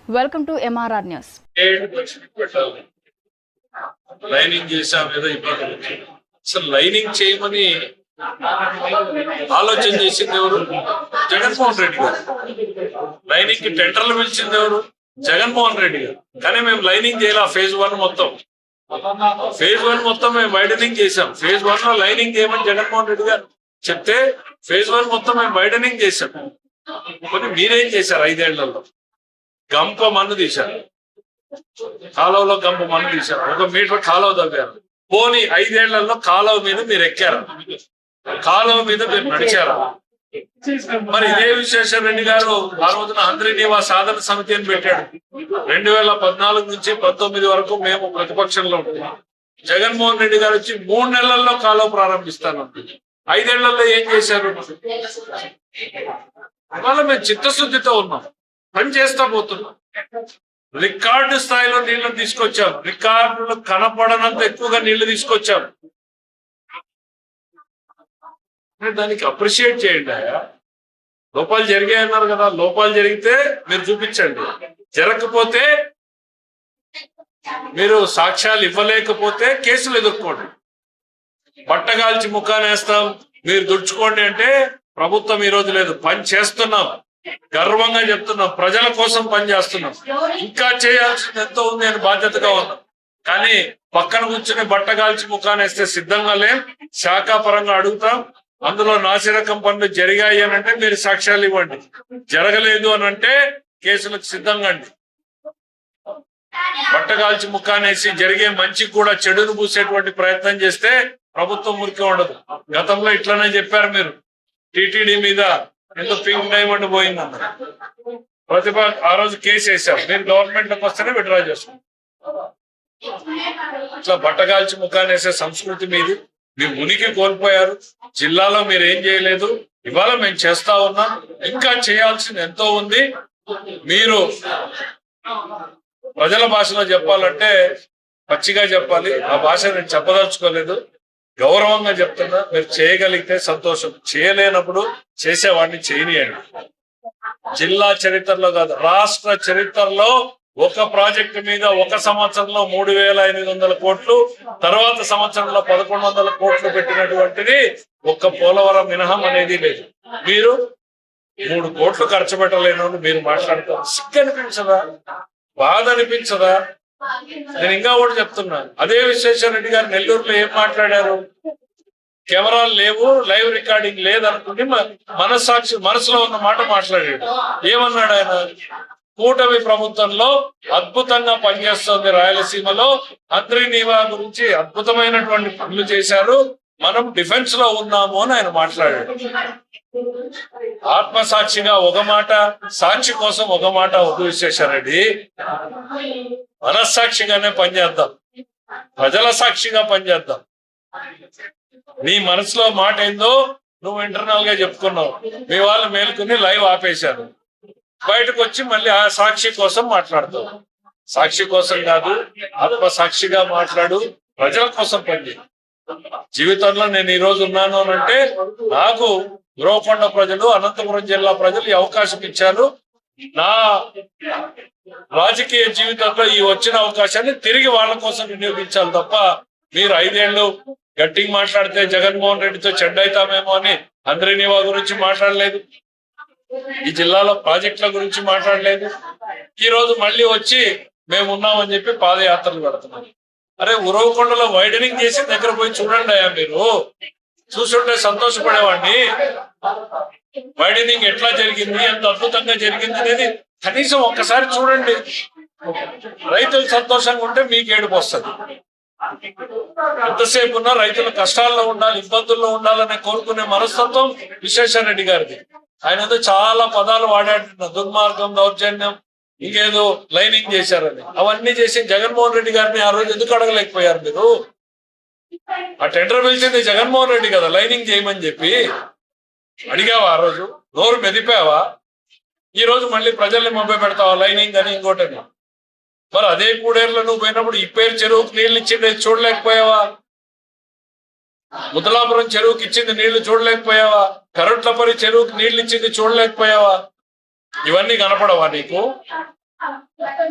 Welcome to MRR News. Lining చేసాం ఏదో ఇబ్బంది. అసలు లైనింగ్ చేయమని ఆలోచన చేసింది ఎవరు? జగన్మోహన్ రెడ్డి గారు. లైనింగ్ కి టెండర్లు పిలిచింది ఎవరు? జగన్మోహన్ రెడ్డి గారు. కానీ మేము లైనింగ్ చేయాల. ఫేజ్ 1 మొత్తం మేము వైడనింగ్ చేసాం. ఫేజ్ 1 లో లైనింగ్ చేయమని జగన్మోహన్ రెడ్డి గారు చెప్తే ఫేజ్ 1 మొత్తం మేము వైడనింగ్ చేసాం. కొన్ని మీరేం చేశారు? 5 ఏళ్లలో గంప మన్ను తీశారు, కాలువలో గంప మన్ను తీశారు, 1 మీటర్ కాలువ తవ్వారు. పోనీ 5 ఏళ్లలో కాలువ మీద మీరు ఎక్కారు, కాలువ మీద మీరు నడిచారా? మరి ఇదే విశ్వేశ్వర రెడ్డి గారు ఆ రోజున హంద్రీనీవా సాధన సమితి అని పెట్టాడు. 2014 నుంచి 19 వరకు మేము ప్రతిపక్షంలో ఉంటాం. జగన్మోహన్ రెడ్డి గారు వచ్చి 3 నెలల్లో కాలువ ప్రారంభిస్తాను. 5 ఏళ్లలో ఏం చేశారు? ఇవాళ మేము చిత్తశుద్ధితో ఉన్నాం, పని చేస్తా పోతున్నాం. రికార్డు స్థాయిలో నీళ్లు తీసుకొచ్చాం, రికార్డులు కనపడనంత ఎక్కువగా నీళ్లు తీసుకొచ్చాం. దానికి అప్రిషియేట్ చేయండి. లోపాలు జరిగాయన్నారు కదా, లోపాలు జరిగితే మీరు చూపించండి. జరగకపోతే మీరు సాక్ష్యాలు ఇవ్వలేకపోతే కేసులు ఎదుర్కోండి. బట్టగాల్చి ముఖానేస్తాం, మీరు దుడుచుకోండి అంటే ప్రభుత్వం ఈ రోజు లేదు. పని చేస్తున్నాం, గర్వంగా చెప్తున్నాం, ప్రజల కోసం పని చేస్తున్నాం. ఇంకా చేయాల్సింది ఎంతో ఉంది అని బాధ్యతగా ఉన్నాం. కానీ పక్కన కూర్చుని బట్టగాల్చి ముఖానేస్తే సిద్ధంగా లేం. శాఖాపరంగా అడుగుతాం. అందులో నాసిరకం పనులు జరిగాయి అని అంటే మీరు సాక్ష్యాలు ఇవ్వండి, జరగలేదు అని అంటే కేసులకు సిద్ధంగా అండి. బట్టగాల్చి ముఖానేసి జరిగే మంచికి కూడా చెడును పూసేటువంటి ప్రయత్నం చేస్తే ప్రభుత్వం మురికి ఉండదు. గతంలో ఇట్లనే చెప్పారు మీరు. టీటీడీ మీద ఎందుకు పింక్ డైమండ్ పోయిందన్న ఆ రోజు కేసు వేశారు. మీరు గవర్నమెంట్ లోకి వస్తేనే విడ్రా చేస్తారు. ఇట్లా బట్టగాల్చి ముఖానేసే సంస్కృతి మీది. మీ ఉనికి కోల్పోయారు. జిల్లాలో మీరు ఏం చేయలేదు, ఇవాళ మేము చేస్తా ఉన్నాం. ఇంకా చేయాల్సింది ఎంతో ఉంది. మీరు ప్రజల భాషలో చెప్పాలంటే పచ్చిగా చెప్పాలి. ఆ భాష నేను చెప్పదలుచుకోలేదు, గౌరవంగా చెప్తున్నా. మీరు చేయగలిగితే సంతోషం, చేయలేనప్పుడు చేసేవాడిని చేయనియండి. జిల్లా చరిత్రలో కాదు, రాష్ట్ర చరిత్రలో ఒక ప్రాజెక్టు మీద ఒక సంవత్సరంలో 3,500 కోట్లు, తర్వాత సంవత్సరంలో 1,100 కోట్లు పెట్టినటువంటిది ఒక్క పోలవరం మినహం అనేది లేదు. మీరు 3 కోట్లు ఖర్చు పెట్టలేను మీరు మాట్లాడతారు. సిగ్గు అనిపించదా? బాధ అనిపించదా? నేను ఇంకా కూడా చెప్తున్నా. అదే విశ్వేశ్వర రెడ్డి గారు నెల్లూరులో ఏం మాట్లాడారు? కెమెరాలు లేవు, లైవ్ రికార్డింగ్ లేదనుకుంటే మనసులో ఉన్న మాట మాట్లాడాడు. ఏమన్నాడు ఆయన? కూటమి ప్రభుత్వంలో అద్భుతంగా పనిచేస్తుంది రాయలసీమలో, హంద్రీనీవా గురించి అద్భుతమైనటువంటి పనులు చేశారు, మనం డిఫెన్స్ లో ఉన్నాము అని ఆయన మాట్లాడాడు. ఆత్మసాక్షిగా ఒక మాట, సాక్షి కోసం ఒక మాట వద్దు విశ్వేశ్వర రెడ్డి. మనస్సాక్షిగానే పనిచేద్దాం, ప్రజల సాక్షిగా పనిచేద్దాం. నీ మనసులో మాట ఏందో నువ్వు ఇంటర్నల్ గా చెప్పుకున్నావు. మీ వాళ్ళు మేలుకుని లైవ్ ఆపేశారు. బయటకు వచ్చి మళ్ళీ ఆ సాక్షి కోసం మాట్లాడతావు. సాక్షి కోసం కాదు, ఆత్మసాక్షిగా మాట్లాడు, ప్రజల కోసం పనిచేయి. జీవితంలో నేను ఈ రోజు ఉన్నాను అని అంటే నాకు గురవకొండ ప్రజలు, అనంతపురం జిల్లా ప్రజలు ఈ అవకాశం ఇచ్చారు. నా రాజకీయ జీవితంలో ఈ వచ్చిన అవకాశాన్ని తిరిగి వాళ్ళ కోసం వినియోగించాలి తప్ప మీరు 5 ఏళ్ళు గట్టిగా మాట్లాడితే జగన్మోహన్ రెడ్డితో చెడ్డైతామేమో అని హంద్రీనీవా గురించి మాట్లాడలేదు, ఈ జిల్లాలో ప్రాజెక్టుల గురించి మాట్లాడలేదు. ఈ రోజు మళ్ళీ వచ్చి మేము ఉన్నామని చెప్పి పాదయాత్రలు పెడుతున్నారు. అరే, ఉరవకొండలో వైడనింగ్ చేసి దగ్గర పోయి చూడండి అయ్యా. మీరు చూసుంటే సంతోషపడేవాడిని. వైడనింగ్ ఎట్లా జరిగింది, ఎంత అద్భుతంగా జరిగింది అనేది కనీసం ఒక్కసారి చూడండి. రైతులు సంతోషంగా ఉంటే మీకు ఏడుపు వస్తుంది. ఎంతసేపు ఉన్నా రైతులు కష్టాల్లో ఉండాలి, ఇబ్బందుల్లో ఉండాలనే కోరుకునే మనస్తత్వం విశ్వేశ్వర రెడ్డి గారిది. ఆయన ఏదో చాలా పదాలు వాడాడు, దుర్మార్గం, దౌర్జన్యం, ఇంకేదో లైనింగ్ చేశారని. అవన్నీ చేసి జగన్మోహన్ రెడ్డి గారిని ఆ రోజు ఎందుకు అడగలేకపోయారు మీరు? ఆ టెండర్ పిలిచింది జగన్మోహన్ రెడ్డి కదా లైనింగ్ చేయమని చెప్పి. అడిగావా ఆ రోజు? నోరు మెదిపావా? ఈ రోజు మళ్ళీ ప్రజల్ని మభ్య పెడతావా లైనింగ్ అని ఇంకోటని? మరి అదే కూడేరులో నువ్వు పోయినప్పుడు ఇప్పేరు చెరువుకు నీళ్ళు ఇచ్చింది చూడలేకపోయావా? ముదలాపురం చెరువుకి ఇచ్చింది నీళ్లు చూడలేకపోయావా? కరట్లపల్లి చెరువుకి నీళ్లు ఇచ్చింది చూడలేకపోయావా? ఇవన్నీ కనపడవా నీకు?